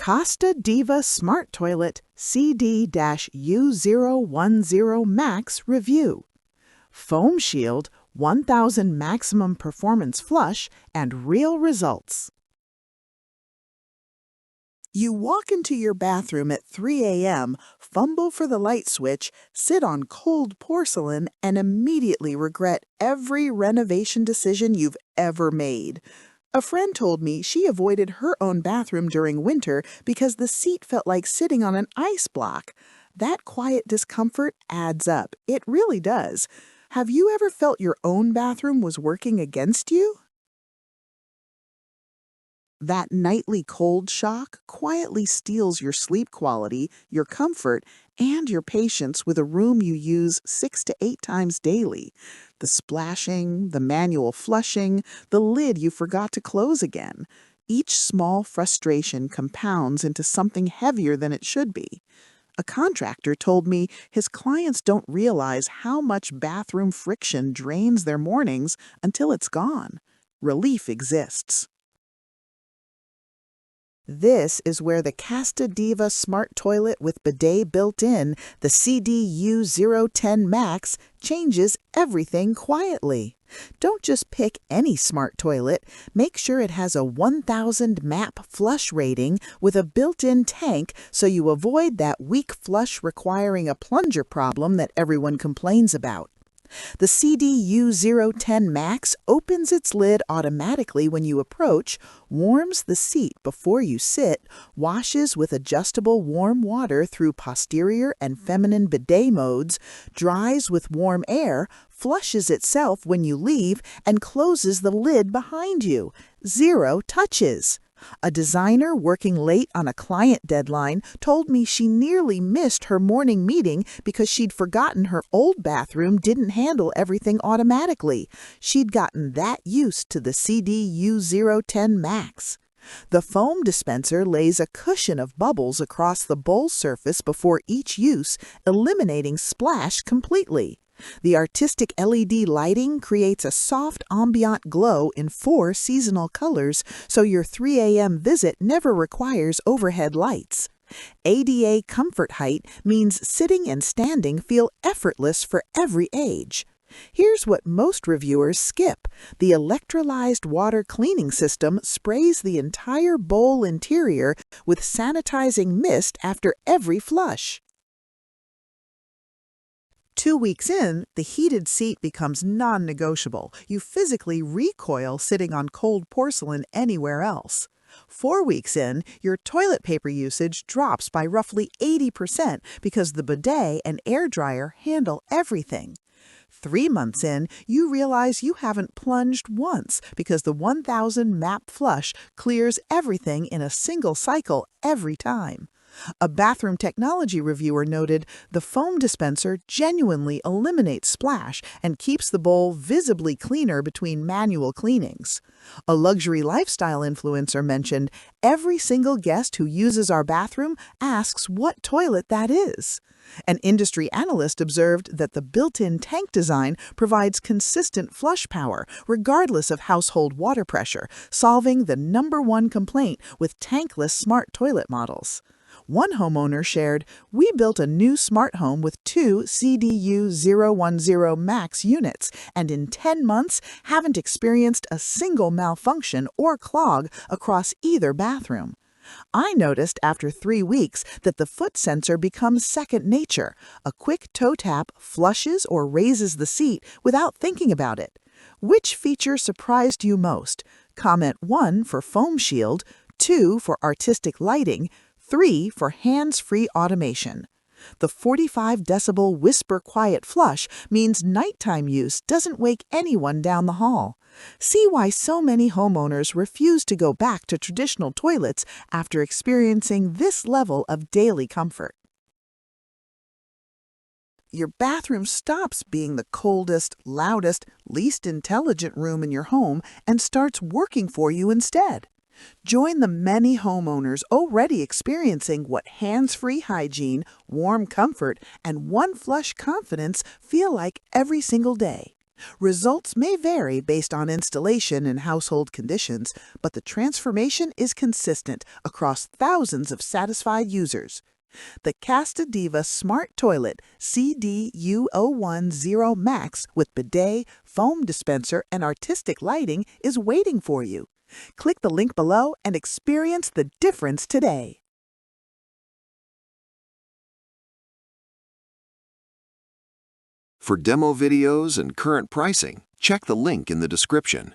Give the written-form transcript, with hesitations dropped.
Casta Diva Smart Toilet CD-U010Max Review. Foam Shield 1000 Maximum Performance Flush and Real Results. You walk into your bathroom at 3 a.m., fumble for the light switch, sit on cold porcelain, and immediately regret every renovation decision you've ever made. A friend told me she avoided her own bathroom during winter because the seat felt like sitting on an ice block. That quiet discomfort adds up. It really does. Have you ever felt your own bathroom was working against you? That nightly cold shock quietly steals your sleep quality, your comfort, and your patience with a room you use 6 to 8 times daily. The splashing, the manual flushing, the lid you forgot to close again. Each small frustration compounds into something heavier than it should be. A contractor told me his clients don't realize how much bathroom friction drains their mornings until it's gone. Relief exists. This is where the Casta Diva Smart Toilet with Bidet built in, the CD U010Max, changes everything quietly. Don't just pick any smart toilet. Make sure it has a 1000 MaP flush rating with a built-in tank so you avoid that weak flush requiring a plunger problem that everyone complains about. The CD U010Max opens its lid automatically when you approach, warms the seat before you sit, washes with adjustable warm water through posterior and feminine bidet modes, dries with warm air, flushes itself when you leave, and closes the lid behind you. 0 touches. A designer working late on a client deadline told me she nearly missed her morning meeting because she'd forgotten her old bathroom didn't handle everything automatically. She'd gotten that used to the CD U010Max. The foam dispenser lays a cushion of bubbles across the bowl surface before each use, eliminating splash completely. The artistic LED lighting creates a soft ambient glow in 4 seasonal colors, so your 3 a.m. visit never requires overhead lights. ADA comfort height means sitting and standing feel effortless for every age. Here's what most reviewers skip. The electrolyzed water cleaning system sprays the entire bowl interior with sanitizing mist after every flush. 2 weeks in, the heated seat becomes non-negotiable. You physically recoil sitting on cold porcelain anywhere else. 4 weeks in, your toilet paper usage drops by roughly 80% because the bidet and air dryer handle everything. 3 months in, you realize you haven't plunged once because the 1000 MaP flush clears everything in a single cycle every time. A bathroom technology reviewer noted the foam dispenser genuinely eliminates splash and keeps the bowl visibly cleaner between manual cleanings. A luxury lifestyle influencer mentioned every single guest who uses our bathroom asks what toilet that is. An industry analyst observed that the built-in tank design provides consistent flush power regardless of household water pressure, solving the #1 complaint with tankless smart toilet models. One homeowner shared, "We built a new smart home with 2 CDU010Max units and in 10 months haven't experienced a single malfunction or clog across either bathroom." I noticed after 3 weeks that the foot sensor becomes second nature. A quick toe tap flushes or raises the seat without thinking about it. Which feature surprised you most? Comment 1 for foam shield, 2 for artistic lighting, 3 for hands-free automation. The 45 decibel whisper quiet flush means nighttime use doesn't wake anyone down the hall. See why so many homeowners refuse to go back to traditional toilets after experiencing this level of daily comfort. Your bathroom stops being the coldest, loudest, least intelligent room in your home and starts working for you instead. Join the many homeowners already experiencing what hands-free hygiene, warm comfort, and one-flush confidence feel like every single day. Results may vary based on installation and household conditions, but the transformation is consistent across thousands of satisfied users. The Casta Diva Smart Toilet CD U010Max with bidet, foam dispenser, and artistic lighting is waiting for you. Click the link below and experience the difference today. For demo videos and current pricing, check the link in the description.